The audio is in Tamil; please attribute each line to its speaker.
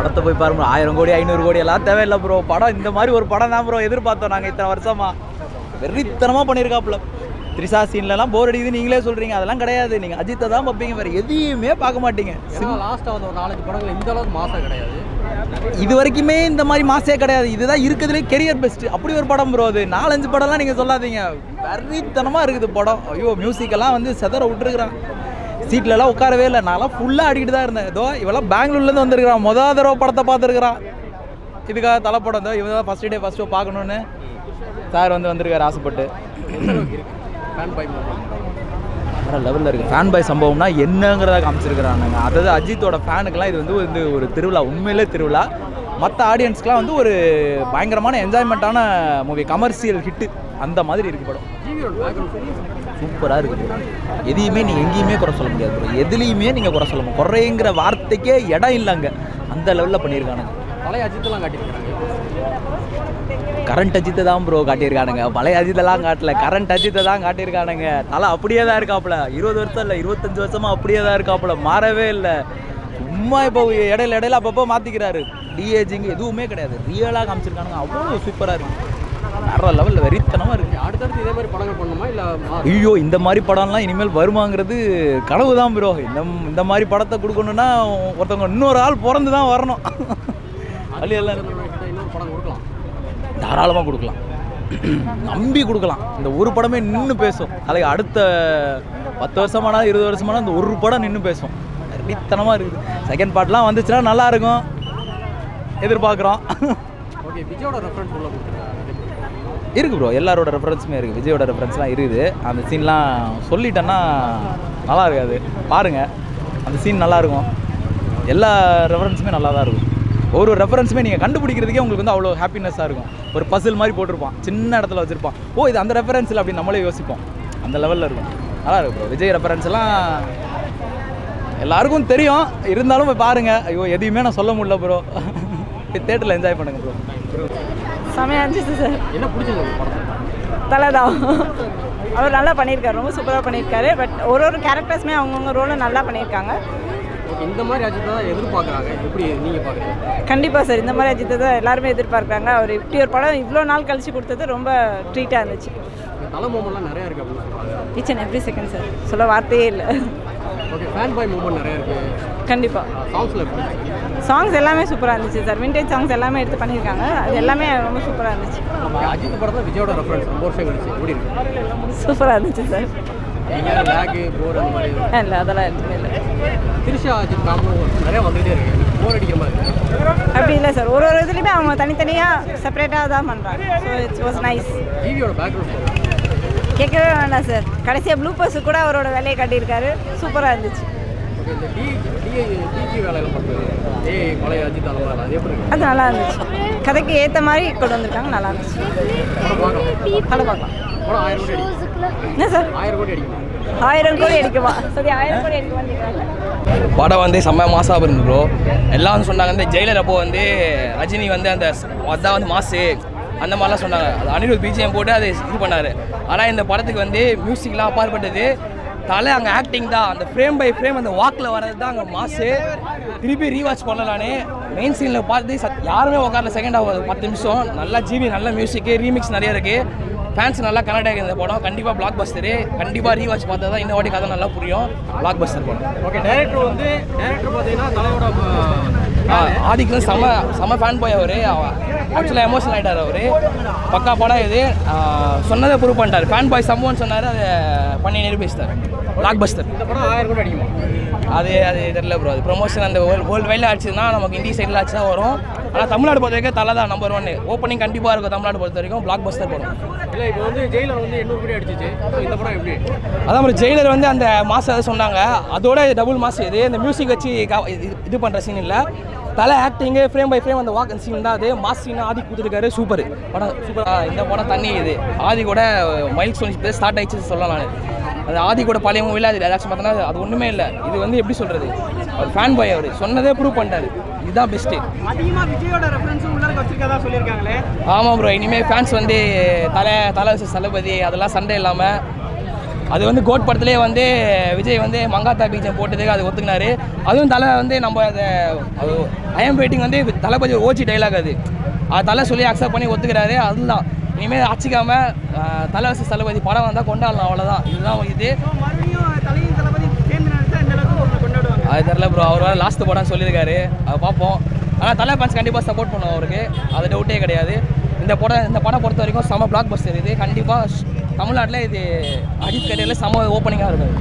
Speaker 1: படத்தை போய் பாருங்க. 1000 கோடி 500 கோடி எல்லாம் தேவையில்லை ப்ரோ. படம் இந்த மாதிரி ஒரு படம் தான் ப்ரோ எதிர்பார்த்தோம் நாங்கள் இத்தனை வருஷமா. வெறித்தனமாக பண்ணியிருக்காப்புல. த்ரிஷா சீன்லலாம் போர் அடிக்குது நீங்களே சொல்கிறீங்க. அதெல்லாம் கிடையாது. நீங்கள் அஜித்தை தான் பார்ப்பீங்க, வேறு எதையுமே பார்க்க மாட்டீங்க.
Speaker 2: லாஸ்ட்டாக வந்து ஒரு 4-5 படங்கள் இந்த அளவுக்கு மாசம் கிடையாது.
Speaker 1: இது வரைக்குமே இந்த மாதிரி மாசே கிடையாது. இதுதான் இருக்கிறதுலே கெரியர் பெஸ்ட்டு. அப்படி ஒரு படம் ப்ரோ. அது 4-5 படம்லாம் நீங்கள் சொல்லாதீங்க. வெறித்தனமாக இருக்குது படம். ஐயோ மியூசிக்கெல்லாம் வந்து செதற விட்டுருக்குறான். சீட்லலாம் உட்காரவே இல்லை. நான்லாம் ஃபுல்லாக ஆடிக்கிட்டு தான் இருந்தேன். ஏதோ இவெல்லாம் பெங்களூர்லேருந்து வந்திருக்கிறான். மொதல் தடவை படத்தை பார்த்துருக்குறான். இதுக்காக தலை படம் தான் இவன் தான் ஃபஸ்ட் டே ஃபஸ்ட் ஷோ பார்க்கணுன்னு சார் வந்து வந்திருக்காரு ஆசைப்பட்டு. வேறு லெவலில் இருக்குது. ஃபேன் பாய் சம்பவம்னா என்னங்கிறத காமிச்சிருக்கிறானுங்க. அதாவது அஜித்தோட ஃபேனுக்கெல்லாம் இது வந்து ஒரு திருவிழா, உண்மையிலே திருவிழா. மற்ற ஆடியன்ஸ்க்கெலாம் வந்து ஒரு பயங்கரமான என்ஜாய்மெண்ட்டான மூவி, கமர்ஷியல் ஹிட்டு அந்த மாதிரி இருக்குது படம். சூப்பராக இருக்குது. எதையுமே நீங்கள் எங்கேயுமே குறை சொல்ல முடியாது ப்ரோ. எதுலேயுமே நீங்கள் குறை சொல்ல முடியும். குறைங்கிற வார்த்தைக்கே இடம் இல்லைங்க. அந்த லெவலில் பண்ணியிருக்கானுங்க.
Speaker 2: பழைய அஜித்தெல்லாம் காட்டியிருக்காங்க.
Speaker 1: கரண்ட் அஜித்தை தான் ப்ரோ காட்டியிருக்கானுங்க. பழைய அஜித்தெல்லாம் காட்டல, கரண்ட் அஜித்தை தான் காட்டியிருக்கானுங்க. தலை அப்படியே தான் இருக்காப்புல. 20 வருஷம் இல்லை 25 வருஷமாக அப்படியே தான் இருக்காப்புல. மாறவே இல்லை. சும்மா இப்போ இடையில அப்பப்போ மாற்றிக்கிறாரு. டிஏஜிங்க எதுவுமே கிடையாது. ரியலாக காமிச்சிருக்கானுங்க. அவ்வளோ சூப்பராக இருக்குது. வேற லெவலில் வெறித்தனமாக இருக்குது.
Speaker 2: அடுத்தடுத்து இதே மாதிரி படங்கள் பண்ணணுமா இல்லை?
Speaker 1: ஐயோ இந்த மாதிரி படம்லாம் இனிமேல் வருமாங்கிறது கனவு தான் ப்ரோ. இந்த மாதிரி படத்தை கொடுக்கணுன்னா ஒருத்தவங்க இன்னொரு ஆள் பிறந்து தான் வரணும்.
Speaker 2: இன்னொரு படம் கொடுக்கலாம்,
Speaker 1: தாராளமாக கொடுக்கலாம், நம்பி கொடுக்கலாம். இந்த ஒரு படமே நின்று பேசும். அதுக்கு அடுத்த 10 வருஷமானா 20 வருஷமானா இந்த ஒரு படம் நின்று பேசும். வெறித்தனமாக இருக்குது. செகண்ட் பார்ட்லாம் வந்துச்சுன்னா நல்லாயிருக்கும், எதிர்பார்க்குறோம்.
Speaker 2: ஓகே, விஜயோட ரெஃபரன்ஸ் உள்ள
Speaker 1: இருக்குது ப்ரோ. எல்லாரோட ரெஃபரன்ஸுமே இருக்குது. விஜயோட ரெஃபரன்ஸ்லாம் இருக்குது. அந்த சீன்லாம் சொல்லிட்டேன்னா நல்லா இருக்காது. பாருங்கள், அந்த சீன் நல்லாயிருக்கும். எல்லா ரெஃபரன்ஸுமே நல்லா தான் இருக்கும். ஒரு ரெஃபரன்ஸுமே நீங்கள் கண்டுபிடிக்கிறதுக்கே உங்களுக்கு வந்து அவ்வளோ ஹாப்பினஸ்ஸாக இருக்கும். ஒரு பசில் மாதிரி போட்டிருப்பான், சின்ன இடத்துல வச்சுருப்பான். ஓ இது அந்த ரெஃபரன்ஸில் அப்படின்னு நம்மளே யோசிப்போம். அந்த லெவலில் இருக்கும். நல்லா இருக்கும் ப்ரோ. விஜய் ரெஃபரன்ஸ்லாம் எல்லாருக்கும் தெரியும். இருந்தாலும் போய் பாருங்கள். ஐயோ எதையுமே நான் சொல்ல முடியல ப்ரோ. தேட்டரில் என்ஜாய் பண்ணுங்கள் ப்ரோ.
Speaker 3: செமையாக இருந்துச்சு சார்.
Speaker 2: என்ன பிடிச்சது
Speaker 3: தலை தான். அவர் நல்லா பண்ணியிருக்காரு, ரொம்ப சூப்பராக பண்ணியிருக்காரு. பட் ஒரு கேரக்டர்ஸுமே அவங்கவுங்க ரோலை நல்லா பண்ணியிருக்காங்க.
Speaker 2: இந்த மாதிரி அஜித்தை தான் எதிர்பார்க்குறாங்க. எப்படி நீங்கள் பார்க்குறீங்க?
Speaker 3: கண்டிப்பாக சார், இந்த மாதிரி அஜித்தை தான் எல்லாருமே எதிர்பார்க்குறாங்க. அவர் இப்படி ஒரு படம் இவ்வளோ நாள் கழிச்சு கொடுத்தது ரொம்ப ட்ரீட்டாக இருந்துச்சு.
Speaker 2: தலை மூமெண்ட்லாம் நிறையா இருக்குது அப்படின்னு சொல்லுவாங்க.
Speaker 3: Each and every second sir, சொல்ல வார்த்தையே இல்லை.
Speaker 2: ஓகே, ஃபேன் பாய் மூமெண்ட் நிறையா இருக்குது.
Speaker 3: கண்டிப்பாக.
Speaker 2: சாங்ஸில் எப்படி?
Speaker 3: சாங்ஸ் எல்லாமே சூப்பராக இருந்துச்சு சார். விண்டேஜ் சாங்ஸ் எல்லாமே எடுத்து பண்ணியிருக்காங்க. அது எல்லாமே ரொம்ப சூப்பராக இருந்துச்சு.
Speaker 2: அஜித் படத்தில் விஜயோட ரெஃபரன்ஸ் ரொம்ப வருஷம் கழிச்சு எப்படி இருக்கு?
Speaker 3: சூப்பராக இருந்துச்சு சார்.
Speaker 2: நீங்கள் லேகு போர் அந்த மாதிரி
Speaker 3: இல்லை, அதெல்லாம் எதுவுமே இல்லை.
Speaker 2: திரிஷா அஜித் காம்போ நிறையா வந்துகிட்டே இருக்கு. போர் அடிக்கிற மாதிரி
Speaker 3: அப்படி இல்லை சார். ஒரு இதுலேயுமே அவங்க தனித்தனியாக செப்பரேட்டாக தான் பண்ணுறாங்க. So it's was nice.
Speaker 2: டிவியோட பேக்ரவுண்ட்
Speaker 3: கேட்கவே வேண்டாம் சார். கடைசியாக ப்ளூபர்ஸு கூட அவரோட வேலையை காட்டியிருக்காரு. சூப்பராக இருந்துச்சு.
Speaker 2: ஓகே, இந்த டிஜி வேலையில் பண்ணுறது பழைய அஜித் அந்த மாதிரி அது எப்படி இருக்கு?
Speaker 3: அது நல்லா இருந்துச்சு. கதைக்கு ஏற்ற மாதிரி கொண்டு வந்திருக்காங்க. நல்லா இருந்துச்சு. படம் பார்க்கலாம்.
Speaker 2: படம் 1000 கோடி அடிக்கும்.
Speaker 3: என்ன சார்?
Speaker 2: 1000 கோடி அடிக்கும்.
Speaker 3: 1000 கோடி அடிக்குமா? சரி, 1000 கோடி அடிக்குமான்னு
Speaker 4: படம் வந்து செம்ம மாசாக இருந்து ப்ரோ. எல்லாம் வந்து சொன்னாங்க இந்த ஜெயிலர் அப்போ வந்து ரஜினி வந்து அந்த அதான் வந்து மாசு அந்த மாதிரிலாம் சொன்னாங்க. அது அனிருத் பிஜிஎம் போட்டு அது இது பண்ணார். ஆனால் இந்த படத்துக்கு வந்து மியூசிக்லாம் அப்பாற்பட்டது. தலை அங்கே ஆக்டிங் தான். அந்த ஃப்ரேம் பை ஃப்ரேம் அந்த வாக்கில் வர்றது தான் அங்கே மாசு. திருப்பி ரீவாச் பண்ணலானே மெயின் சீனில் பார்த்து யாருமே உட்காரல. செகண்ட் ஹாஃப் 10 நிமிஷம் நல்லா ஜிவி, நல்ல மியூசிக்கு, ரீமிக்ஸ் நிறைய இருக்குது. ஃபேன்ஸ் நல்லா கனெக்ட் ஆகிருக்கு இந்த படம். கண்டிப்பாக பிளாக் பஸ்டரு. கண்டிப்பாக ரீவாச் பார்த்தா தான் இந்த வாட்டி கதை நல்லா புரியும். பிளாக் பஸ்டர் படம்.
Speaker 2: ஓகே, டேரக்டர் பார்த்தீங்கன்னா தலையோட
Speaker 4: ஆதிக்கு செம ஃபேன் பாய் அவர். ஆக்சுவலாக எமோஷனல் ஆகிட்டார் அவர். பக்கா படம் இது. சொன்னதை ப்ரூவ் பண்ணிட்டார். ஃபேன் பாய் சம்பவம்னு சொன்னார், அதை பண்ணி நிரூபிச்சிட்டார். பிளாக் பஸ்டர்.
Speaker 2: இந்த படம் 1000 கோடி அடிக்குமா?
Speaker 4: அது தெரியல ப்ரோ. அது ப்ரொமோஷன் அந்த வேர்ல்டு வைடில் ஆச்சுன்னா நமக்கு இந்திய சைடில் ஆச்சு தான் வரும். ஆனால் தமிழ்நாடு பொறுத்த வரைக்கும் தலை தான் நம்பர் 1. ஓப்பனிங் கண்டிப்பாக இருக்கும் தமிழ்நாடு பொறுத்த வரைக்கும். பிளாக் பஸ்டர் படம்.
Speaker 2: இல்லை, இப்போ வந்து ஜெயிலர் வந்து 800 கோடி அடிச்சிச்சு. இந்த படம் எப்படி?
Speaker 4: அதான் ஒரு ஜெயிலர் வந்து அந்த மாதம் அதை சொன்னாங்க. அதோட டபுள் மாதம் இது. இந்த மியூசிக் வச்சு இது பண்ணுற சீன் இல்லை. தலை ஆக்டிங்கு, ஃப்ரேம் பை ஃப்ரேம் அந்த வாக் அண்ட் சீன் தான் அது. மாஸ் சீன் ஆதி கொடுத்துருக்காரு. சூப்பர் படம். சூப்பராக இந்த படம் தண்ணி இது. ஆதி கூட மைல் சொல்லி ஸ்டார்ட் ஆகிடுச்சு சொல்லலாம். நான் அது ஆதி கூட பழைய மூவியில் அது ஏதாச்சும் பார்த்தோன்னா அது ஒன்றுமே இல்லை. இது வந்து எப்படி சொல்கிறது, அவர் ஃபேன் பாய். அவர் சொன்னதே ப்ரூவ் பண்ணிட்டார். இதுதான் பெஸ்ட்டு.
Speaker 5: அதிகமாக விஜயோட ரெஃபரன்ஸும் உள்ள வச்சிருக்கதா சொல்லியிருக்காங்களே.
Speaker 4: ஆமாம் ப்ரோ. இனிமேல் ஃபேன்ஸ் வந்து தலை தளபதி அதெல்லாம் சண்டை இல்லாமல் அது வந்து கோட் படத்துலேயே வந்து விஜய் வந்து மங்காத்தா பீஜம் போட்டதுக்கு அது ஒத்துக்கினாரு. அதுவும் தலை வந்து நம்ம அதை ஐஎம் வெயிட்டிங் வந்து தளபதி ஓச்சி டைலாக் அது தலை சொல்லி அக்செப்ட் பண்ணி ஒத்துக்கிறாரு. அதுதான் இனிமேல் அச்சிக்காமல் தலை வச்சு தளபதி படம் வந்தால் கொண்டாடலாம், அவ்வளோதான். இதுதான் இது.
Speaker 5: மறுபடியும் தலையும் தளபதி சேர்ந்து நினைச்சா இந்த அளவுக்கு கொண்டாடுவாங்க.
Speaker 4: அது தெரில ப்ரோ, அவர் வேறு லாஸ்ட்டு படம் சொல்லியிருக்காரு, அதை பார்ப்போம். ஆனால் தலை ஃபேன்ஸ் கண்டிப்பாக சப்போர்ட் பண்ணுவோம் அவருக்கு, அது டவுட்டே கிடையாது. இந்த படம் பொறுத்த வரைக்கும் செம பிளாக் பஸ்டர் இது. கண்டிப்பாக தமிழ்நாட்டில் இது அஜித் கரியரில் செம ஓப்பனிங்காக இருக்கும்.